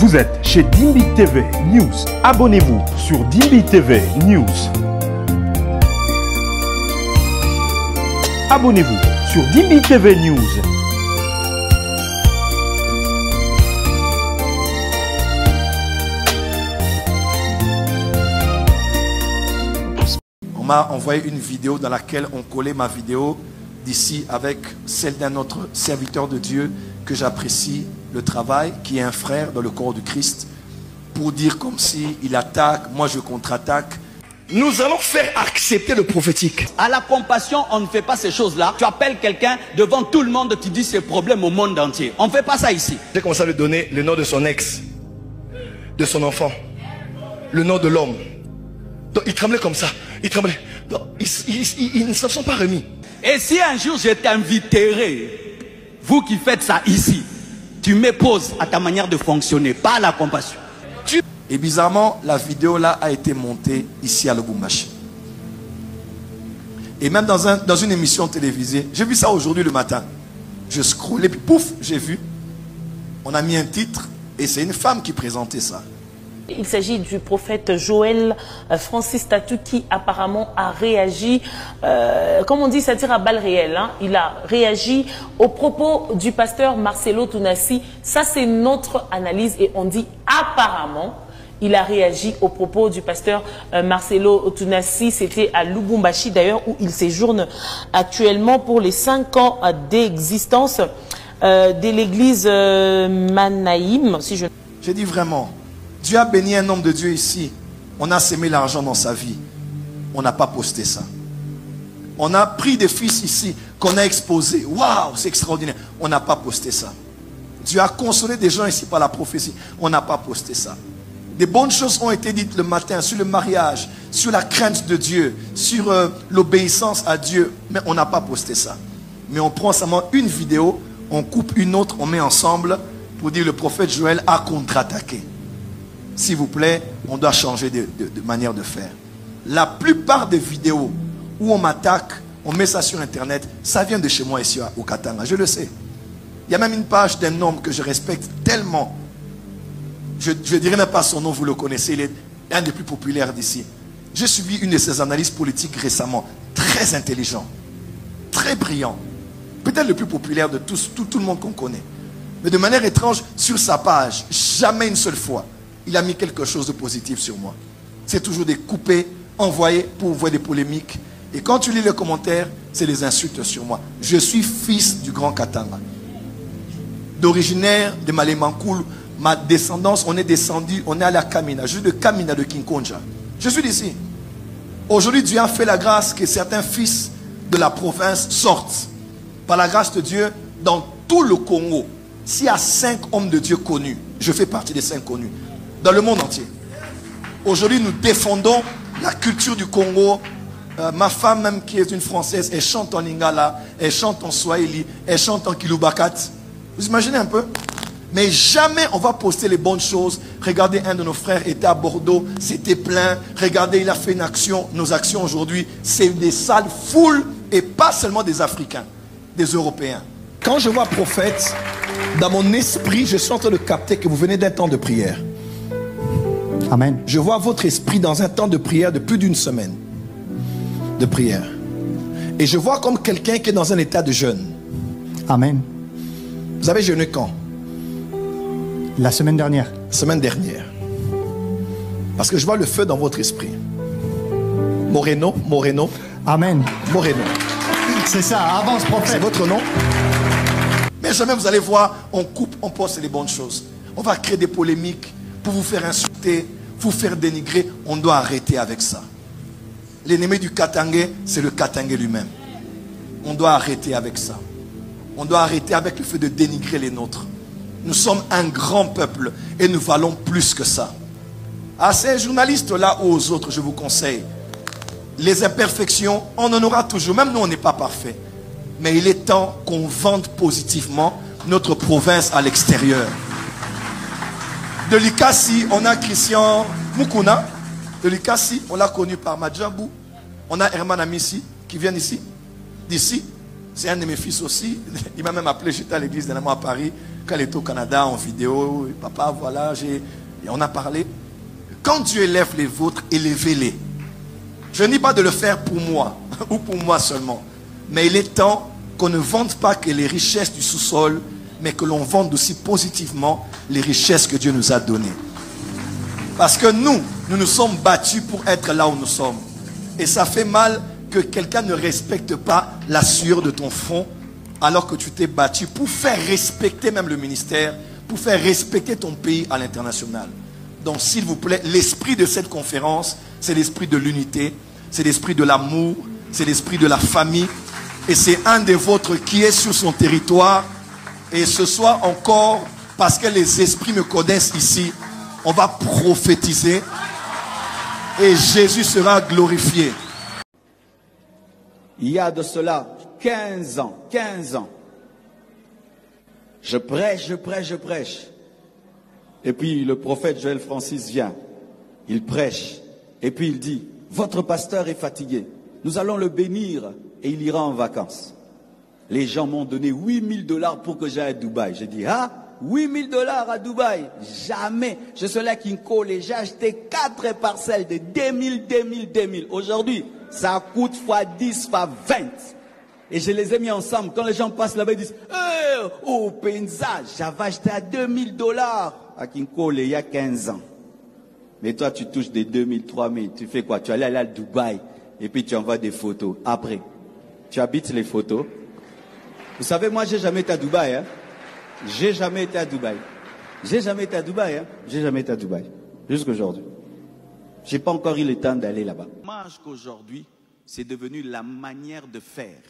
Vous êtes chez Dimbi TV News. Abonnez-vous sur Dimbi TV News. Abonnez-vous sur Dimbi TV News. On m'a envoyé une vidéo dans laquelle on collait ma vidéo d'ici avec celle d'un autre serviteur de Dieu que j'apprécie le travail, qui est un frère dans le corps du Christ, pour dire comme si il attaque, moi je contre-attaque. Nous allons faire accepter le prophétique. À la compassion, on ne fait pas ces choses-là. Tu appelles quelqu'un devant tout le monde, tu dis ses problèmes au monde entier. On ne fait pas ça ici. J'ai commencé à lui donner le nom de son ex, de son enfant, le nom de l'homme. Donc il tremblait comme ça. Il tremblait. Donc, ils ne se sont pas remis. Et si un jour je t'inviterai, vous qui faites ça ici, tu m'époses à ta manière de fonctionner, pas à la compassion. Et bizarrement, la vidéo là a été montée ici à Lubumbashi. Et même dans une émission télévisée, j'ai vu ça aujourd'hui le matin. Je scrollais, puis pouf, j'ai vu. On a mis un titre et c'est une femme qui présentait ça. Il s'agit du prophète Joël Francis Tatou qui apparemment a réagi, comme on dit, ça tire à balles réelles. Hein. Il a réagi aux propos du pasteur Marcelo Tounassi. Ça, c'est notre analyse et on dit apparemment. Il a réagi aux propos du pasteur Marcelo Tounassi. C'était à Lubumbashi d'ailleurs où il séjourne actuellement pour les 5 ans d'existence de l'église Manaïm. Si je... J'ai dit vraiment, Dieu a béni un homme de Dieu ici. On a sémé l'argent dans sa vie. On n'a pas posté ça. On a pris des fils ici qu'on a exposés. Waouh, c'est extraordinaire. On n'a pas posté ça. Dieu a consolé des gens ici par la prophétie. On n'a pas posté ça. Des bonnes choses ont été dites le matin sur le mariage, sur la crainte de Dieu, sur l'obéissance à Dieu. Mais on n'a pas posté ça. Mais on prend seulement une vidéo, on coupe une autre, on met ensemble pour dire le prophète Joël a contre-attaqué. S'il vous plaît, on doit changer de manière de faire. La plupart des vidéos où on m'attaque, on met ça sur Internet, ça vient de chez moi ici au Katanga, je le sais. Il y a même une page d'un homme que je respecte tellement. Je ne dirais même pas son nom, vous le connaissez, il est un des plus populaires d'ici. J'ai suivi une de ses analyses politiques récemment, très intelligent, très brillant. Peut-être le plus populaire de tous, tout le monde qu'on connaît. Mais de manière étrange, sur sa page, jamais une seule fois, il a mis quelque chose de positif sur moi. C'est toujours des coupés envoyés pour voir des polémiques. Et quand tu lis les commentaires, c'est des insultes sur moi. Je suis fils du grand Katanga. D'originaire de Malemankoul, ma descendance, on est descendu, on est allé à Kamina. Je suis de Kamina de Kinkonja. Je suis d'ici. Aujourd'hui, Dieu a fait la grâce que certains fils de la province sortent. Par la grâce de Dieu, dans tout le Congo, s'il y a 5 hommes de Dieu connus, je fais partie des 5 connus. Dans le monde entier. Aujourd'hui, nous défendons la culture du Congo. Ma femme, même qui est une Française, elle chante en Lingala, elle chante en Swahili, elle chante en Kilubakat. Vous imaginez un peu? Mais jamais on va poster les bonnes choses. Regardez, un de nos frères était à Bordeaux, c'était plein. Regardez, il a fait une action. Nos actions aujourd'hui, c'est des salles full et pas seulement des Africains, des Européens. Quand je vois prophète, dans mon esprit, je suis en train de capter que vous venez d'un temps de prière. Amen. Je vois votre esprit dans un temps de prière de plus d'une semaine. De prière. Et je vois comme quelqu'un qui est dans un état de jeûne. Amen. Vous avez jeûné quand? La semaine dernière. Semaine dernière. Parce que je vois le feu dans votre esprit. Moreno, Moreno. Amen. Moreno. C'est ça, avance prophète. C'est votre nom. Mais jamais vous allez voir, on coupe, on poste les bonnes choses. On va créer des polémiques pour vous faire insulter, vous faire dénigrer. On doit arrêter avec ça. L'ennemi du Katangais, c'est le Katangais lui-même. On doit arrêter avec ça. On doit arrêter avec le fait de dénigrer les nôtres. Nous sommes un grand peuple et nous valons plus que ça. À ces journalistes-là ou aux autres, je vous conseille, les imperfections, on en aura toujours. Même nous, on n'est pas parfait. Mais il est temps qu'on vende positivement notre province à l'extérieur. De Likasi, on a Christian Mukuna. De Likasi, on l'a connu par Madjabou. On a Herman Amissi qui vient ici. D'ici. C'est un de mes fils aussi. Il m'a même appelé, j'étais à l'église dernièrement à Paris. quand elle était au Canada en vidéo, papa, voilà, et on a parlé. Quand Dieu élève les vôtres, élevez-les. Je ne dis pas de le faire pour moi, ou pour moi seulement. Mais il est temps qu'on ne vende pas que les richesses du sous-sol, mais que l'on vende aussi positivement les richesses que Dieu nous a données. Parce que nous nous sommes battus pour être là où nous sommes. Et ça fait mal que quelqu'un ne respecte pas la sueur de ton front, alors que tu t'es battu pour faire respecter même le ministère, pour faire respecter ton pays à l'international. Donc s'il vous plaît, l'esprit de cette conférence, c'est l'esprit de l'unité, c'est l'esprit de l'amour, c'est l'esprit de la famille. Et c'est un des vôtres qui est sur son territoire. Et ce soir encore, parce que les esprits me connaissent ici, on va prophétiser et Jésus sera glorifié. Il y a de cela 15 ans, je prêche. Et puis le prophète Joël Francis vient, il prêche, et puis il dit, votre pasteur est fatigué, nous allons le bénir et il ira en vacances. Les gens m'ont donné 8 000 $ pour que j'aille à Dubaï. J'ai dit, 8 000 $ à Dubaï, jamais. Je suis là à Kinko, j'ai acheté 4 parcelles de 2 000. Aujourd'hui, ça coûte fois 10, fois 20. Et je les ai mis ensemble. Quand les gens passent là-bas, ils disent, oh, Penza, j'avais acheté à 2 000 $ à Kinko il y a 15 ans. Mais toi, tu touches des 2 000, 3 000. Tu fais quoi? Tu allais aller à Dubaï et puis tu envoies des photos. Après, tu habites les photos. Vous savez, moi, j'ai jamais été à Dubaï. Hein? J'ai jamais été à Dubaï. Jusqu'aujourd'hui. J'ai pas encore eu le temps d'aller là-bas. Dommage qu'aujourd'hui, c'est devenu la manière de faire.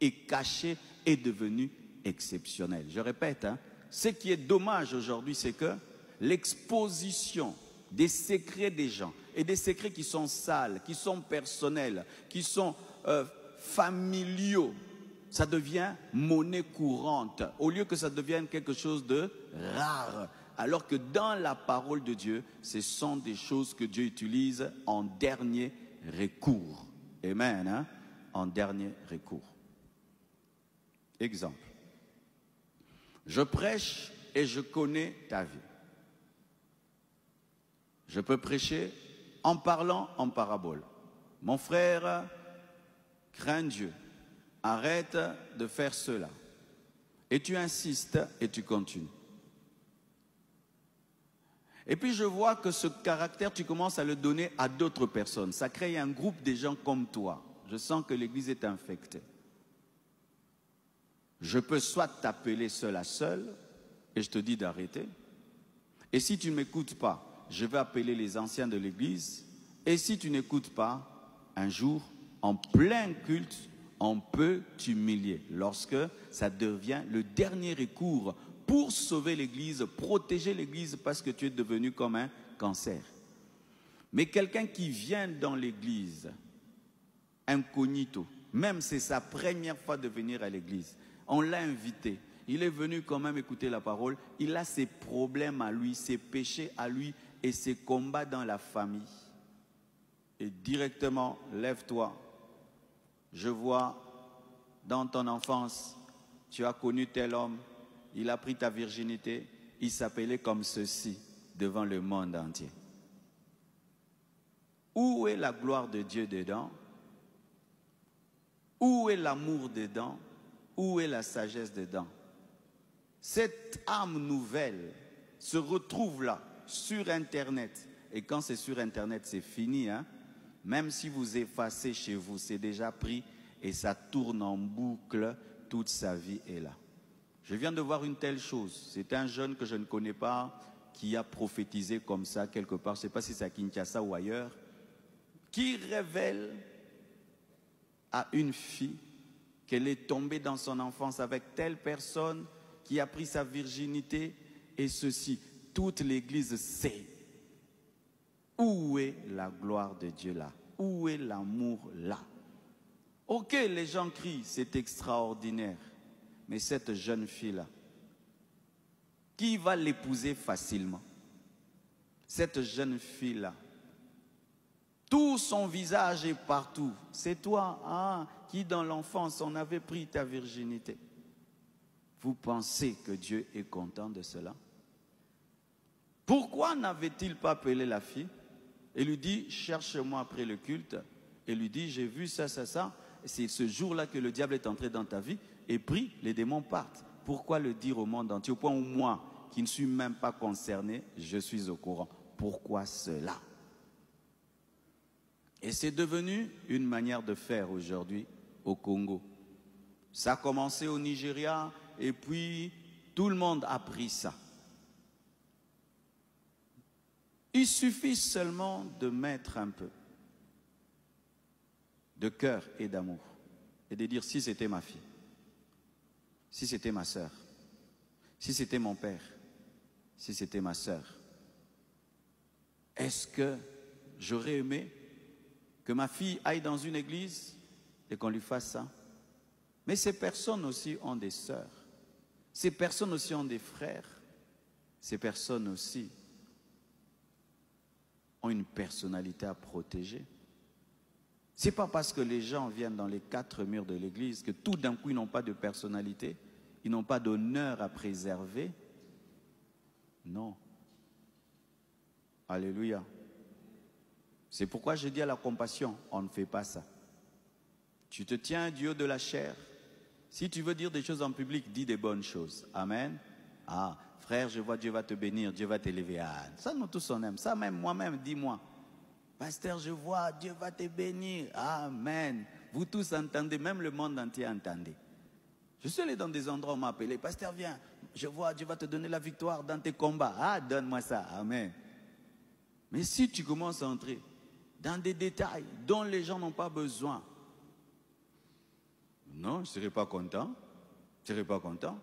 Et caché est devenu exceptionnel. Je répète, ce qui est dommage aujourd'hui, c'est que l'exposition des secrets des gens, et des secrets qui sont sales, qui sont personnels, qui sont familiaux, ça devient monnaie courante, au lieu que ça devienne quelque chose de rare. Alors que dans la parole de Dieu, ce sont des choses que Dieu utilise en dernier recours. Amen, en dernier recours. Exemple. Je prêche et je connais ta vie. Je peux prêcher en parlant en parabole. Mon frère, crains Dieu. Arrête de faire cela. Et tu insistes et tu continues. Et puis je vois que ce caractère, tu commences à le donner à d'autres personnes. Ça crée un groupe de gens comme toi. Je sens que l'église est infectée. Je peux soit t'appeler seul à seul, et je te dis d'arrêter. Et si tu ne m'écoutes pas, je vais appeler les anciens de l'église. Et si tu n'écoutes pas, un jour, en plein culte, on peut t'humilier. Lorsque ça devient le dernier recours pour sauver l'église, protéger l'église parce que tu es devenu comme un cancer. Mais quelqu'un qui vient dans l'église, incognito, même c'est sa première fois de venir à l'église, on l'a invité, il est venu quand même écouter la parole, il a ses problèmes à lui, ses péchés à lui et ses combats dans la famille. Et directement, lève-toi. Je vois dans ton enfance, tu as connu tel homme, il a pris ta virginité, il s'appelait comme ceci devant le monde entier. Où est la gloire de Dieu dedans? Où est l'amour dedans? Où est la sagesse dedans? Cette âme nouvelle se retrouve là, sur Internet. Et quand c'est sur Internet, c'est fini. Même si vous effacez chez vous, c'est déjà pris et ça tourne en boucle. Toute sa vie est là. Je viens de voir une telle chose. C'est un jeune que je ne connais pas qui a prophétisé comme ça quelque part. Je ne sais pas si c'est à Kinshasa ou ailleurs. Qui révèle à une fille qu'elle est tombée dans son enfance avec telle personne qui a pris sa virginité et ceci. Toute l'église sait. Où est la gloire de Dieu là? Où est l'amour là? Ok, les gens crient, c'est extraordinaire. Mais cette jeune fille-là, qui va l'épouser facilement? Cette jeune fille-là, tout son visage est partout. C'est toi, qui dans l'enfance, on avait pris ta virginité. Vous pensez que Dieu est content de cela? Pourquoi n'avait-il pas appelé la fille et lui dit, cherche-moi après le culte, et lui dit, j'ai vu ça, ça, ça, c'est ce jour-là que le diable est entré dans ta vie, et prie, les démons partent. Pourquoi le dire au monde entier, au point où moi, qui ne suis même pas concerné, je suis au courant? Pourquoi cela? Et c'est devenu une manière de faire aujourd'hui au Congo. Ça a commencé au Nigeria, et puis tout le monde a pris ça. Il suffit seulement de mettre un peu de cœur et d'amour et de dire, si c'était ma fille, si c'était ma soeur, si c'était mon père, si c'était ma soeur, est-ce que j'aurais aimé que ma fille aille dans une église et qu'on lui fasse ça? Mais ces personnes aussi ont des sœurs, ces personnes aussi ont des frères, ces personnes aussi ont une personnalité à protéger. Ce n'est pas parce que les gens viennent dans les 4 murs de l'église que tout d'un coup ils n'ont pas de personnalité, ils n'ont pas d'honneur à préserver. Non. Alléluia. C'est pourquoi je dis à la compassion, on ne fait pas ça. Tu te tiens du haut de la chair. Si tu veux dire des choses en public, dis des bonnes choses. Amen. Ah, frère, je vois Dieu va te bénir, Dieu va t'élever. Ah, ça nous tous on aime. Ça même moi-même, dis-moi. Pasteur, je vois Dieu va te bénir. Amen. Vous tous entendez, même le monde entier entendez. Je suis allé dans des endroits où on m'a appelé. Pasteur, viens, je vois Dieu va te donner la victoire dans tes combats. Ah, donne-moi ça. Amen. Mais si tu commences à entrer dans des détails dont les gens n'ont pas besoin, non, je ne serai pas content. Je ne serai pas content.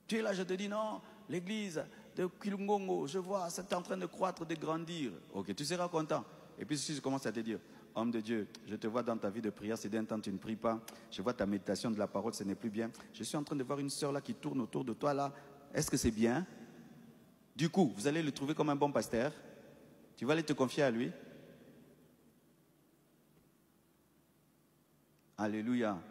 Tu es là, je te dis non, l'église de Kilungongo, je vois, c'est en train de croître, de grandir. Ok, tu seras content. Et puis si je commence à te dire, homme de Dieu, je te vois dans ta vie de prière, c'est d'un temps tu ne pries pas. Je vois ta méditation de la parole, ce n'est plus bien. Je suis en train de voir une sœur là qui tourne autour de toi là. Est-ce que c'est bien? Du coup, vous allez le trouver comme un bon pasteur. Tu vas aller te confier à lui. Alléluia.